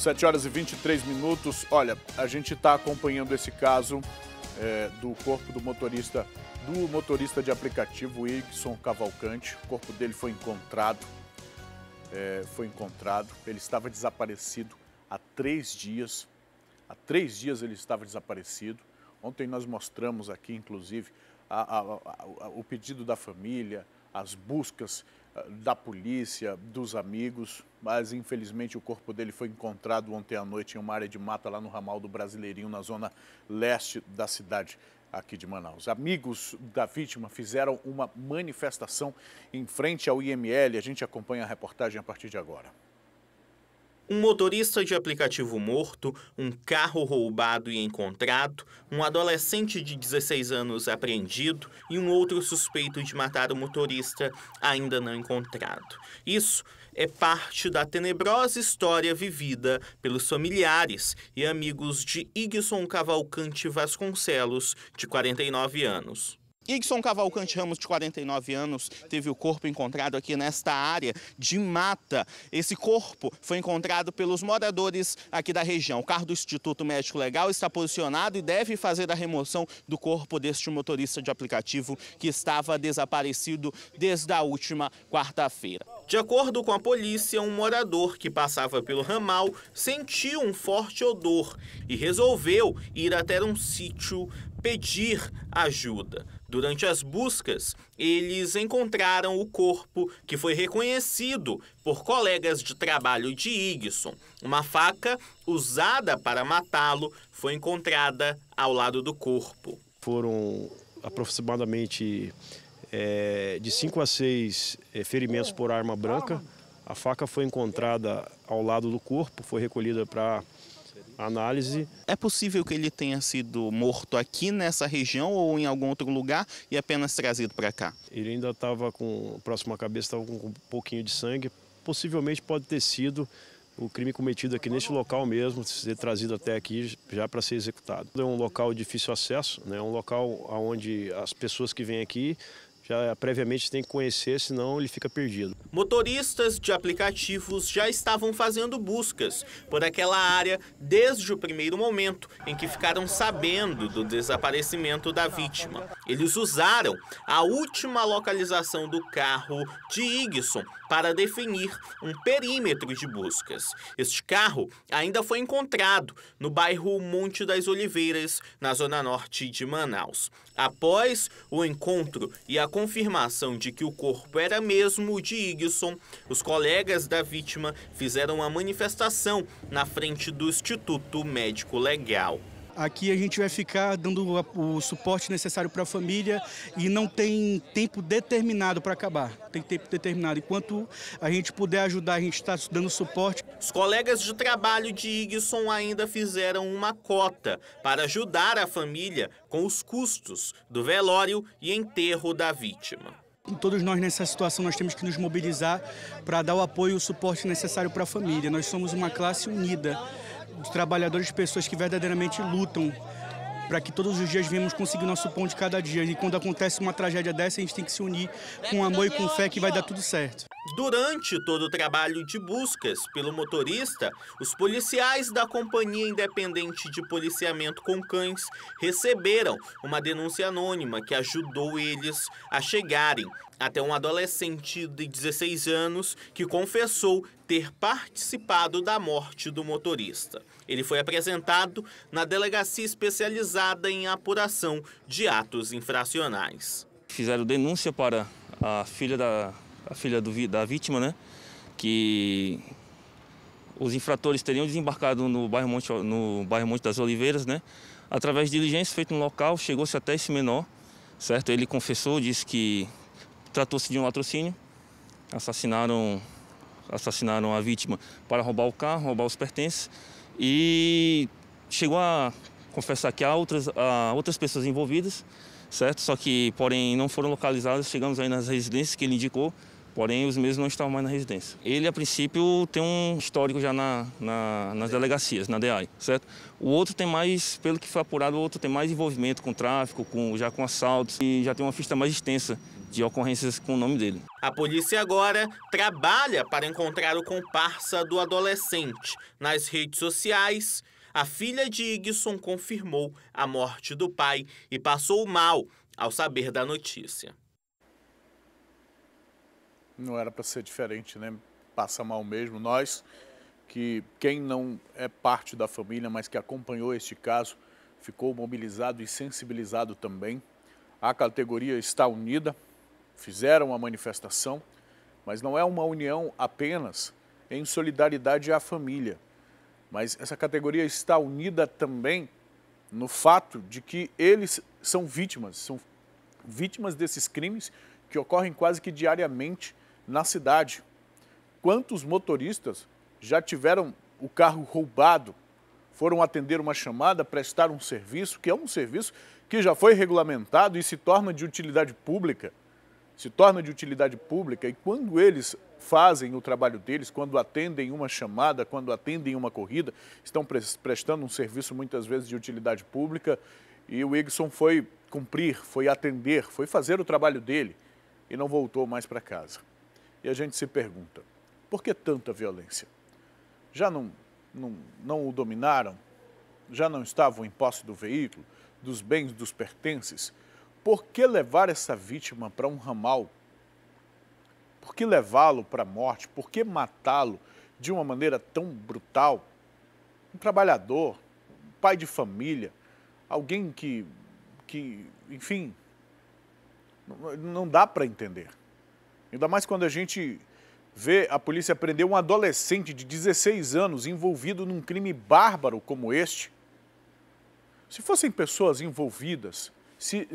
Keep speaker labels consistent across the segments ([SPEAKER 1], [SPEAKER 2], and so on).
[SPEAKER 1] 7h23. Olha, a gente está acompanhando esse caso do corpo do motorista de aplicativo, Igson Cavalcante. O corpo dele foi encontrado. Ele estava desaparecido há 3 dias. Há 3 dias ele estava desaparecido. Ontem nós mostramos aqui, inclusive, o pedido da família, as buscas da polícia, dos amigos, mas infelizmente o corpo dele foi encontrado ontem à noite em uma área de mata lá no ramal do Brasileirinho, na zona leste da cidade aqui de Manaus. Amigos da vítima fizeram uma manifestação em frente ao IML. A gente acompanha a reportagem a partir de agora.
[SPEAKER 2] Um motorista de aplicativo morto, um carro roubado e encontrado, um adolescente de 16 anos apreendido e um outro suspeito de matar o motorista ainda não encontrado. Isso é parte da tenebrosa história vivida pelos familiares e amigos de Igson Cavalcante Vasconcelos, de 49 anos. Igson Cavalcante Ramos, de 49 anos, teve o corpo encontrado aqui nesta área de mata. Esse corpo foi encontrado pelos moradores aqui da região. O carro do Instituto Médico Legal está posicionado e deve fazer a remoção do corpo deste motorista de aplicativo que estava desaparecido desde a última quarta-feira. De acordo com a polícia, um morador que passava pelo ramal sentiu um forte odor e resolveu ir até um sítio pedir ajuda. Durante as buscas, eles encontraram o corpo, que foi reconhecido por colegas de trabalho de Igson. Uma faca usada para matá-lo foi encontrada ao lado do corpo.
[SPEAKER 3] Foram aproximadamente de 5 a 6 ferimentos por arma branca. A faca foi encontrada ao lado do corpo, foi recolhida para análise.
[SPEAKER 2] É possível que ele tenha sido morto aqui nessa região ou em algum outro lugar e apenas trazido para cá?
[SPEAKER 3] Ele ainda estava próximo à cabeça, estava com um pouquinho de sangue. Possivelmente pode ter sido o crime cometido aqui neste local mesmo, ser trazido até aqui já para ser executado. É um local de difícil acesso, né? Um local onde as pessoas que vêm aqui já previamente tem que conhecer, senão ele fica perdido.
[SPEAKER 2] Motoristas de aplicativos já estavam fazendo buscas por aquela área desde o primeiro momento em que ficaram sabendo do desaparecimento da vítima. Eles usaram a última localização do carro de Igson para definir um perímetro de buscas. Este carro ainda foi encontrado no bairro Monte das Oliveiras, na zona norte de Manaus. Após o encontro e a confirmação de que o corpo era mesmo de Igson, os colegas da vítima fizeram uma manifestação na frente do Instituto Médico Legal.
[SPEAKER 4] Aqui a gente vai ficar dando o suporte necessário para a família e não tem tempo determinado para acabar. Tem tempo determinado. Enquanto a gente puder ajudar, a gente está dando suporte.
[SPEAKER 2] Os colegas de trabalho de Igson ainda fizeram uma cota para ajudar a família com os custos do velório e enterro da vítima.
[SPEAKER 4] Todos nós nessa situação nós temos que nos mobilizar para dar o apoio e o suporte necessário para a família. Nós somos uma classe unida de trabalhadores, pessoas que verdadeiramente lutam para que todos os dias venhamos conseguir nosso pão de cada dia. E quando acontece uma tragédia dessa, a gente tem que se unir com amor e com fé que vai dar tudo certo.
[SPEAKER 2] Durante todo o trabalho de buscas pelo motorista, os policiais da Companhia Independente de Policiamento com Cães receberam uma denúncia anônima que ajudou eles a chegarem até um adolescente de 16 anos que confessou ter participado da morte do motorista. Ele foi apresentado na delegacia especializada em apuração de atos infracionais.
[SPEAKER 5] Fizeram denúncia para a filha da vítima, né, que os infratores teriam desembarcado no bairro Monte das Oliveiras, né, através de diligência feita no local, chegou-se até esse menor, certo? Ele confessou, disse que tratou-se de um latrocínio, assassinaram a vítima para roubar o carro, roubar os pertences e chegou a confessar que há outras pessoas envolvidas, certo? Só que, porém, não foram localizadas. Chegamos aí nas residências que ele indicou, porém os mesmos não estavam mais na residência. Ele, a princípio, tem um histórico já nas delegacias, na DEAI, certo? O outro tem mais, pelo que foi apurado, o outro tem mais envolvimento com tráfico, já com assaltos, e já tem uma ficha mais extensa de ocorrências com o nome dele.
[SPEAKER 2] A polícia agora trabalha para encontrar o comparsa do adolescente. Nas redes sociais, a filha de Igson confirmou a morte do pai e passou mal ao saber da notícia.
[SPEAKER 1] Não era para ser diferente, né? Passa mal mesmo. Nós, que quem não é parte da família, mas que acompanhou este caso, ficou mobilizado e sensibilizado também. A categoria está unida, fizeram a manifestação, mas não é uma união apenas em solidariedade à família. Mas essa categoria está unida também no fato de que eles são vítimas desses crimes que ocorrem quase que diariamente na cidade. Quantos motoristas já tiveram o carro roubado, foram atender uma chamada, prestar um serviço, que é um serviço que já foi regulamentado e se torna de utilidade pública. E quando eles fazem o trabalho deles, quando atendem uma chamada, quando atendem uma corrida, estão prestando um serviço muitas vezes de utilidade pública, e o Igson foi cumprir, foi atender, foi fazer o trabalho dele e não voltou mais para casa. E a gente se pergunta, por que tanta violência? Já não o dominaram? Já não estavam em posse do veículo, dos bens, dos pertences? Por que levar essa vítima para um ramal? Por que levá-lo para a morte? Por que matá-lo de uma maneira tão brutal? Um trabalhador, um pai de família, alguém que enfim, não dá para entender. Ainda mais quando a gente vê a polícia prender um adolescente de 16 anos envolvido num crime bárbaro como este. Se fossem pessoas envolvidas, se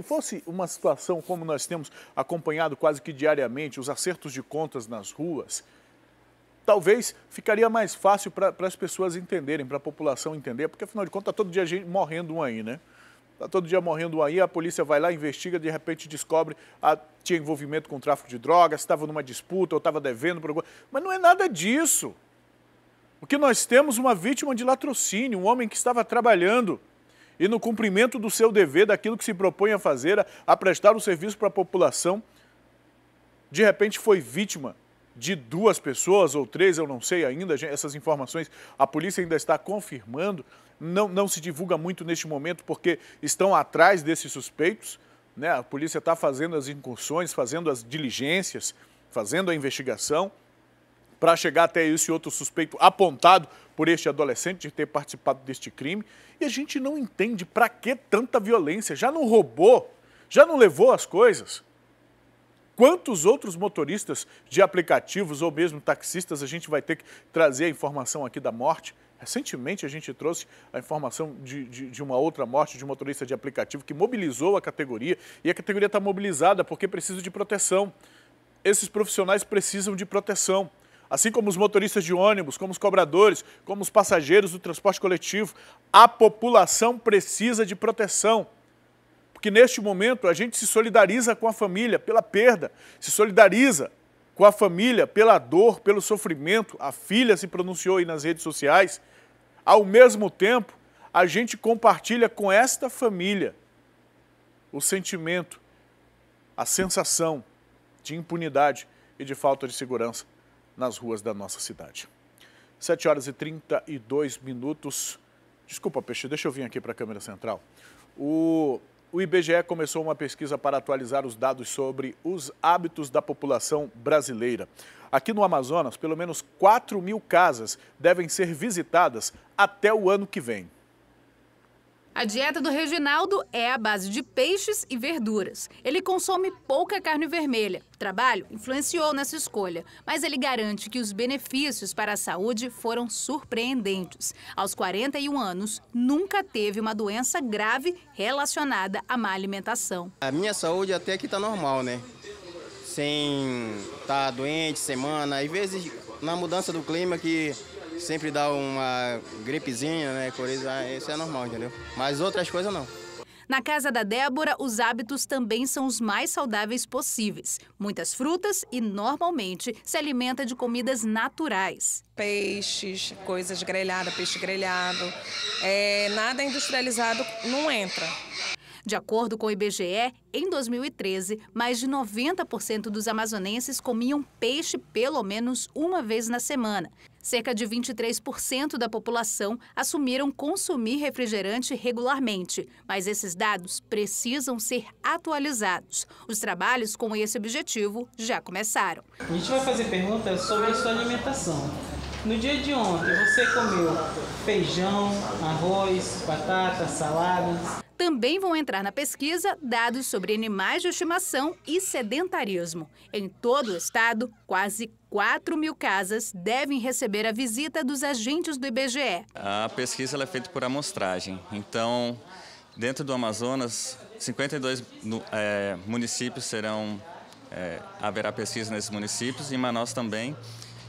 [SPEAKER 1] fosse uma situação como nós temos acompanhado quase que diariamente, os acertos de contas nas ruas, talvez ficaria mais fácil para as pessoas entenderem, para a população entender, porque afinal de contas está todo dia gente morrendo um aí, né? Está todo dia morrendo um aí, a polícia vai lá, investiga, de repente descobre tinha envolvimento com tráfico de drogas, estava numa disputa ou estava devendo por alguma... Mas não é nada disso. O que nós temos uma vítima de latrocínio, um homem que estava trabalhando e no cumprimento do seu dever, daquilo que se propõe a fazer, a prestar um serviço para a população, de repente foi vítima de 2 pessoas ou 3, eu não sei ainda, essas informações a polícia ainda está confirmando, não se divulga muito neste momento porque estão atrás desses suspeitos, né? A polícia está fazendo as incursões, fazendo as diligências, fazendo a investigação para chegar até esse outro suspeito apontado por este adolescente de ter participado deste crime. E a gente não entende para que tanta violência. Já não roubou? Já não levou as coisas? Quantos outros motoristas de aplicativos ou mesmo taxistas a gente vai ter que trazer a informação aqui da morte? Recentemente a gente trouxe a informação de uma outra morte de um motorista de aplicativo que mobilizou a categoria, e a categoria está mobilizada porque precisa de proteção. Esses profissionais precisam de proteção, assim como os motoristas de ônibus, como os cobradores, como os passageiros do transporte coletivo. A população precisa de proteção, porque neste momento a gente se solidariza com a família pela perda, se solidariza com a família pela dor, pelo sofrimento. A filha se pronunciou aí nas redes sociais. Ao mesmo tempo, a gente compartilha com esta família o sentimento, a sensação de impunidade e de falta de segurança nas ruas da nossa cidade. 7h32. Desculpa, Peixe, deixa eu vir aqui para a câmera central. O IBGE começou uma pesquisa para atualizar os dados sobre os hábitos da população brasileira. Aqui no Amazonas, pelo menos 4.000 casas devem ser visitadas até o ano que vem.
[SPEAKER 6] A dieta do Reginaldo é à base de peixes e verduras. Ele consome pouca carne vermelha. O trabalho influenciou nessa escolha, mas ele garante que os benefícios para a saúde foram surpreendentes. Aos 41 anos, nunca teve uma doença grave relacionada à má alimentação.
[SPEAKER 7] A minha saúde até que está normal, né? Sem estar doente, semana. Às vezes, na mudança do clima, que sempre dá uma gripezinha, né? Isso é normal, entendeu? Mas outras coisas não.
[SPEAKER 6] Na casa da Débora, os hábitos também são os mais saudáveis possíveis. Muitas frutas e, normalmente, se alimenta de comidas naturais.
[SPEAKER 8] Peixes, coisas grelhadas, peixe grelhado. Nada industrializado não entra.
[SPEAKER 6] De acordo com o IBGE, em 2013, mais de 90% dos amazonenses comiam peixe pelo menos uma vez na semana. Cerca de 23% da população assumiram consumir refrigerante regularmente, mas esses dados precisam ser atualizados. Os trabalhos com esse objetivo já começaram.
[SPEAKER 9] A gente vai fazer perguntas sobre a sua alimentação. No dia de ontem, você comeu feijão, arroz, batata, saladas?
[SPEAKER 6] Também vão entrar na pesquisa dados sobre animais de estimação e sedentarismo. Em todo o estado, quase 4.000 casas devem receber a visita dos agentes do IBGE.
[SPEAKER 10] A pesquisa ela é feita por amostragem. Então, dentro do Amazonas, 52 municípios haverá pesquisa nesses municípios, e em Manaus também.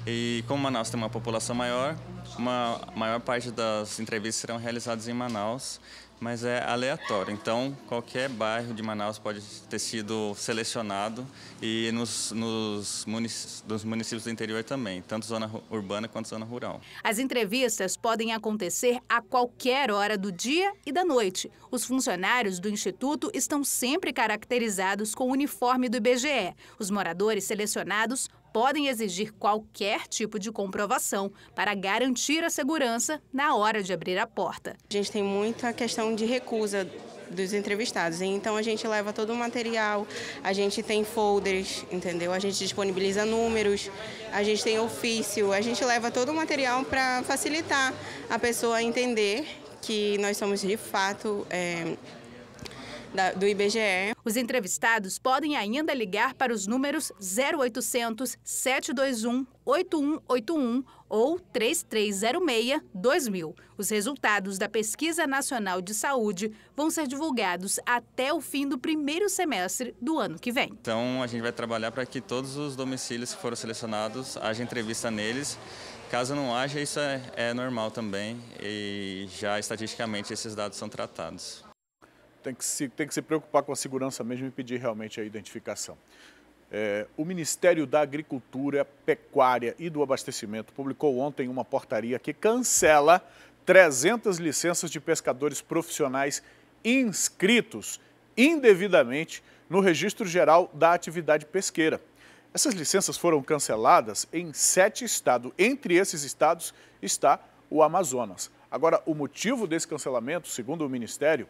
[SPEAKER 10] E como Manaus tem uma população maior, uma maior parte das entrevistas serão realizadas em Manaus, mas é aleatório. Então, qualquer bairro de Manaus pode ter sido selecionado, e nos municípios do interior também, tanto zona urbana quanto zona rural.
[SPEAKER 6] As entrevistas podem acontecer a qualquer hora do dia e da noite. Os funcionários do Instituto estão sempre caracterizados com o uniforme do IBGE. Os moradores selecionados podem exigir qualquer tipo de comprovação para garantir a segurança na hora de abrir a porta.
[SPEAKER 11] A gente tem muita questão de recusa dos entrevistados, então a gente leva todo o material, a gente tem folders, entendeu? A gente disponibiliza números, a gente tem ofício, a gente leva todo o material para facilitar a pessoa a entender que nós somos de fato do IBGE.
[SPEAKER 6] Os entrevistados podem ainda ligar para os números 0800 721 8181 ou 3306-2000. Os resultados da Pesquisa Nacional de Saúde vão ser divulgados até o fim do primeiro semestre do ano que vem.
[SPEAKER 10] Então, a gente vai trabalhar para que todos os domicílios que foram selecionados, haja entrevista neles. Caso não haja, isso é normal também, e já estatisticamente esses dados são tratados.
[SPEAKER 1] Tem que se preocupar com a segurança mesmo e pedir realmente a identificação. O Ministério da Agricultura, Pecuária e do Abastecimento publicou ontem uma portaria que cancela 300 licenças de pescadores profissionais inscritos indevidamente no Registro Geral da Atividade Pesqueira. Essas licenças foram canceladas em 7 estados. Entre esses estados está o Amazonas. Agora, o motivo desse cancelamento, segundo o Ministério,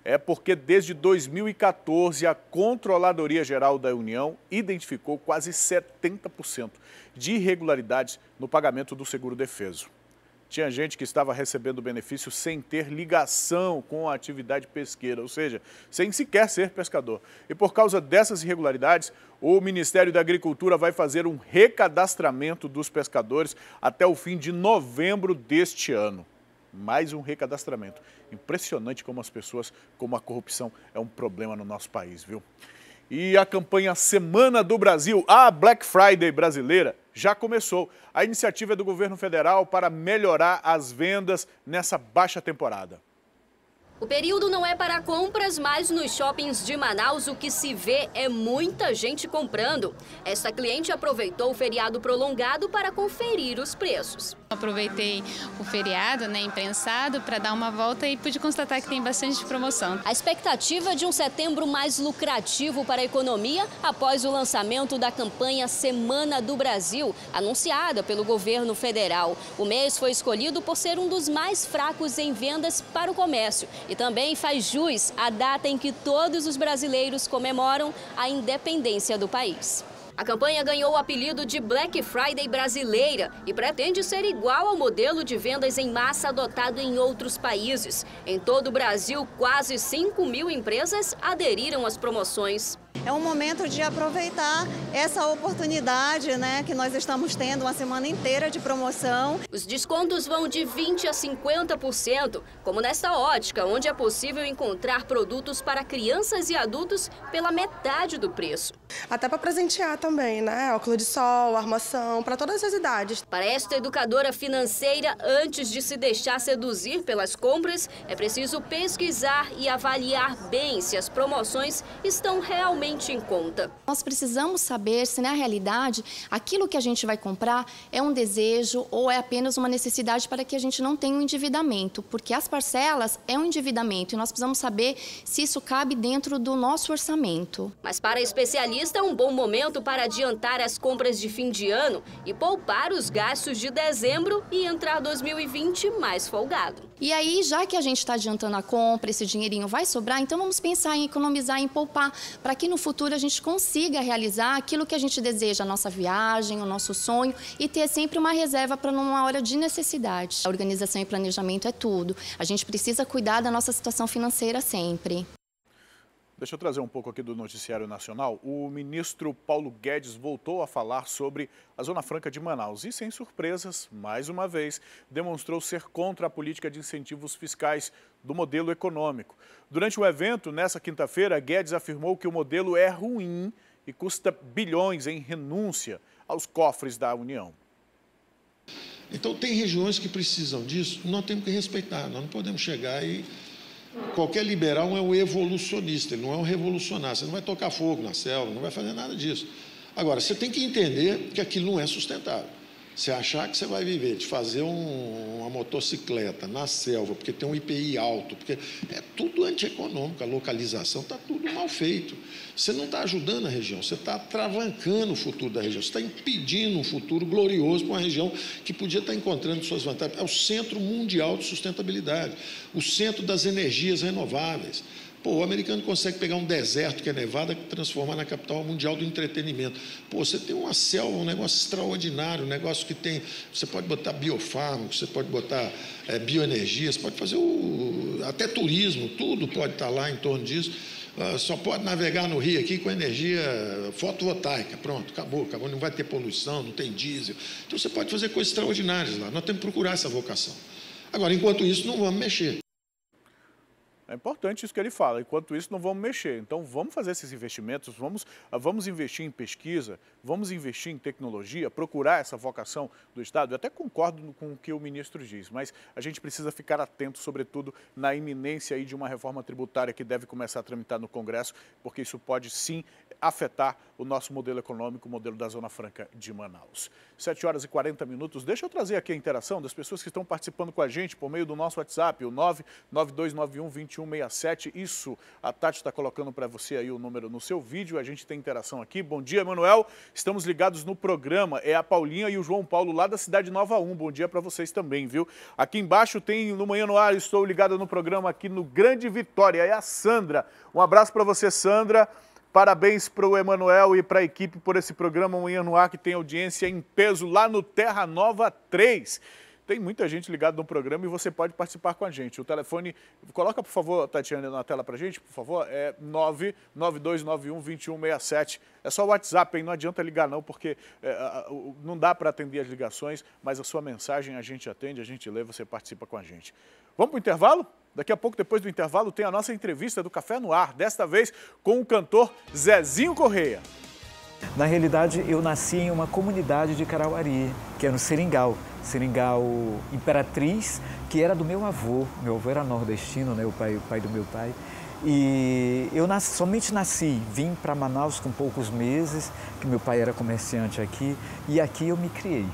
[SPEAKER 1] é porque desde 2014 a Controladoria Geral da União identificou quase 70% de irregularidades no pagamento do seguro-defeso. Tinha gente que estava recebendo benefício sem ter ligação com a atividade pesqueira, ou seja, sem sequer ser pescador. E por causa dessas irregularidades, o Ministério da Agricultura vai fazer um recadastramento dos pescadores até o fim de novembro deste ano. Mais um recadastramento. Impressionante como a corrupção é um problema no nosso país, viu? E a campanha Semana do Brasil, a Black Friday brasileira, já começou. A iniciativa é do governo federal para melhorar as vendas nessa baixa temporada.
[SPEAKER 12] O período não é para compras, mas nos shoppings de Manaus o que se vê é muita gente comprando. Esta cliente aproveitou o feriado prolongado para conferir os preços.
[SPEAKER 13] Aproveitei o feriado, imprensado, para dar uma volta e pude constatar que tem bastante promoção.
[SPEAKER 12] A expectativa é de um setembro mais lucrativo para a economia após o lançamento da campanha Semana do Brasil, anunciada pelo governo federal. O mês foi escolhido por ser um dos mais fracos em vendas para o comércio e também faz jus à data em que todos os brasileiros comemoram a independência do país. A campanha ganhou o apelido de Black Friday brasileira e pretende ser igual ao modelo de vendas em massa adotado em outros países. Em todo o Brasil, quase 5.000 empresas aderiram às promoções.
[SPEAKER 14] É um momento de aproveitar essa oportunidade, que nós estamos tendo uma semana inteira de promoção.
[SPEAKER 12] Os descontos vão de 20% a 50%, como nesta ótica, onde é possível encontrar produtos para crianças e adultos pela metade do preço.
[SPEAKER 15] Até para presentear também, óculos de sol, armação, para todas as idades.
[SPEAKER 12] Para esta educadora financeira, antes de se deixar seduzir pelas compras, é preciso pesquisar e avaliar bem se as promoções estão realmente realmente em conta.
[SPEAKER 16] Nós precisamos saber se, na realidade, aquilo que a gente vai comprar é um desejo ou é apenas uma necessidade para que a gente não tenha um endividamento, porque as parcelas é um endividamento e nós precisamos saber se isso cabe dentro do nosso orçamento.
[SPEAKER 12] Mas para a especialista é um bom momento para adiantar as compras de fim de ano e poupar os gastos de dezembro e entrar 2020 mais folgado.
[SPEAKER 16] E aí, já que a gente está adiantando a compra, esse dinheirinho vai sobrar, então vamos pensar em economizar, em poupar, para que no futuro a gente consiga realizar aquilo que a gente deseja, a nossa viagem, o nosso sonho, e ter sempre uma reserva para numa hora de necessidade. A organização e planejamento é tudo. A gente precisa cuidar da nossa situação financeira sempre.
[SPEAKER 1] Deixa eu trazer um pouco aqui do Noticiário Nacional. O ministro Paulo Guedes voltou a falar sobre a Zona Franca de Manaus e, sem surpresas, mais uma vez, demonstrou ser contra a política de incentivos fiscais do modelo econômico. Durante o evento, nessa quinta-feira, Guedes afirmou que o modelo é ruim e custa bilhões em renúncia aos cofres da União.
[SPEAKER 17] Então, tem regiões que precisam disso, nós temos que respeitar, nós não podemos chegar e... Qualquer liberal é um evolucionista, ele não é um revolucionário. Você não vai tocar fogo na selva, não vai fazer nada disso. Agora, você tem que entender que aquilo não é sustentável. Você achar que você vai viver de fazer uma motocicleta na selva, porque tem um IPI alto, porque é tudo antieconômico, a localização está tudo mal feito. Você não está ajudando a região, você está travancando o futuro da região, você está impedindo um futuro glorioso para uma região que podia estar encontrando suas vantagens. É o centro mundial de sustentabilidade, o centro das energias renováveis. Pô, o americano consegue pegar um deserto que é Nevada e transformar na capital mundial do entretenimento. Pô, você tem uma selva, um negócio extraordinário, um negócio que tem... Você pode botar biofármaco, você pode botar bioenergia, você pode fazer até turismo, tudo pode estar lá em torno disso. Só pode navegar no rio aqui com energia fotovoltaica. Pronto, acabou, não vai ter poluição, não tem diesel. Então você pode fazer coisas extraordinárias lá. Nós temos que procurar essa vocação. Agora, enquanto isso, não vamos mexer.
[SPEAKER 1] É importante isso que ele fala, enquanto isso não vamos mexer. Então vamos fazer esses investimentos, vamos investir em pesquisa, vamos investir em tecnologia, procurar essa vocação do Estado. Eu até concordo com o que o ministro diz, mas a gente precisa ficar atento, sobretudo, na iminência aí de uma reforma tributária que deve começar a tramitar no Congresso, porque isso pode sim afetar o nosso modelo econômico, o modelo da Zona Franca de Manaus. 7 horas e 40 minutos. Deixa eu trazer aqui a interação das pessoas que estão participando com a gente por meio do nosso WhatsApp, o 992912167. Isso, a Tati está colocando para você aí o número no seu vídeo. A gente tem interação aqui. Bom dia, Emanuel. Estamos ligados no programa. É a Paulinha e o João Paulo lá da Cidade Nova 1. Bom dia para vocês também, viu? Aqui embaixo tem no Manhã no Ar. Estou ligado no programa aqui no Grande Vitória. É a Sandra. Um abraço para você, Sandra. Parabéns para o Emanuel e para a equipe por esse programa Manhã no Ar, que tem audiência em peso lá no Terra Nova 3. Tem muita gente ligada no programa e você pode participar com a gente. O telefone, coloca por favor, Tatiana, na tela para a gente, por favor, é 992912167. É só o WhatsApp, hein? Não adianta ligar não, porque não dá para atender as ligações, mas a sua mensagem a gente atende, a gente lê, você participa com a gente. Vamos para o intervalo? Daqui a pouco, depois do intervalo, tem a nossa entrevista do Café no Ar, desta vez com o cantor Zezinho Correia.
[SPEAKER 18] Na realidade, eu nasci em uma comunidade de Carauari, que é no Seringal Imperatriz, que era do meu avô. Meu avô era nordestino, né, o pai do meu pai. E eu somente nasci, vim para Manaus com poucos meses, que meu pai era comerciante aqui, e aqui eu me criei.